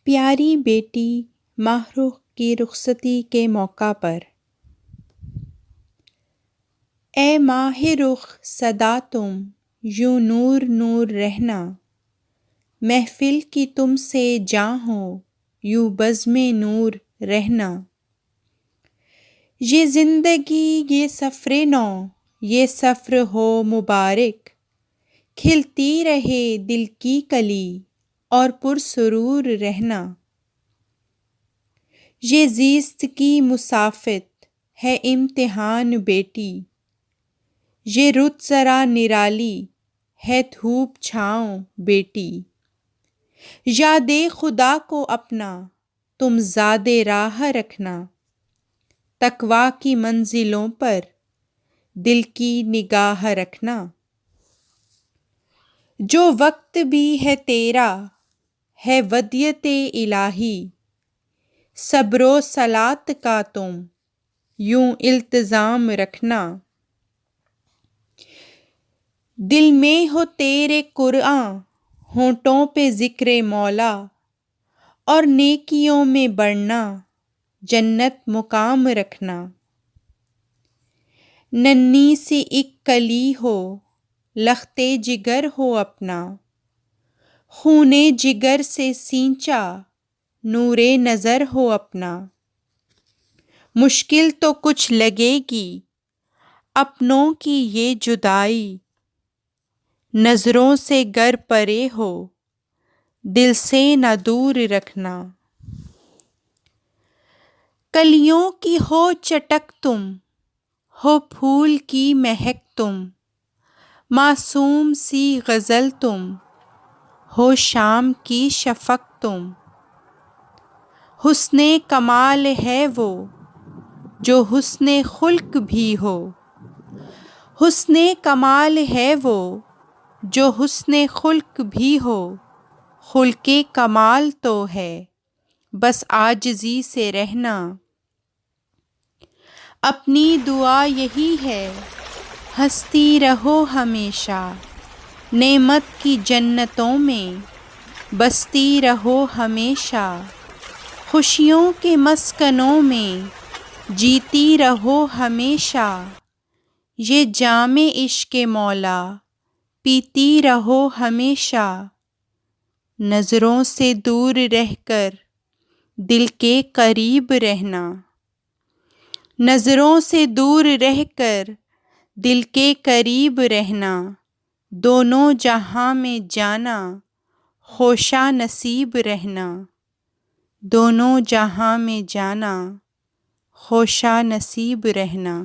پیاری بیٹی ماہ رخ کی رخصتی کے موقع پر۔ اے ماہ رخ سدا تم یوں نور نور رہنا، محفل کی تم سے جاں ہو یوں بزم نور رہنا۔ یہ زندگی یہ سفر نو یہ سفر ہو مبارک، کھلتی رہے دل کی کلی اور پرسرور رہنا۔ یہ زیست کی مسافت ہے امتحان بیٹی، یہ رت ذرا نرالی ہے دھوپ چھاؤں بیٹی۔ یاد خدا کو اپنا تم زاد راہ رکھنا، تقویٰ کی منزلوں پر دل کی نگاہ رکھنا۔ جو وقت بھی ہے تیرا ہے ودیعت الہی، صبر و صلات کا تم یوں التزام رکھنا۔ دل میں ہو تیرے قرآن ہونٹوں پہ ذکر مولا، اور نیکیوں میں بڑھنا جنت مقام رکھنا۔ ننھی سی ایک کلی ہو لخت جگر ہو اپنا، خون جگر سے سینچا نور نظر ہو اپنا۔ مشکل تو کچھ لگے گی اپنوں کی یہ جدائی، نظروں سے گر پرے ہو دل سے نہ دور رکھنا۔ کلیوں کی ہو چٹک تم ہو پھول کی مہک تم، معصوم سی غزل تم ہو شام کی شفق تم۔ حسن کمال ہے وہ جو حسن خلق بھی ہو، حسن کمال ہے وہ جو حسن خلق بھی ہو۔ خلق کمال تو ہے بس عاجزی سے رہنا۔ اپنی دعا یہی ہے ہنستی رہو ہمیشہ، نعمت کی جنتوں میں بستی رہو ہمیشہ۔ خوشیوں کے مسکنوں میں جیتی رہو ہمیشہ، یہ جام عشق مولا پیتی رہو ہمیشہ۔ نظروں سے دور رہ کر دل کے قریب رہنا، نظروں سے دور رہ کر دل کے قریب رہنا۔ دونوں جہاں میں جانا خوشا نصیب رہنا، دونوں جہاں میں جانا خوشا نصیب رہنا۔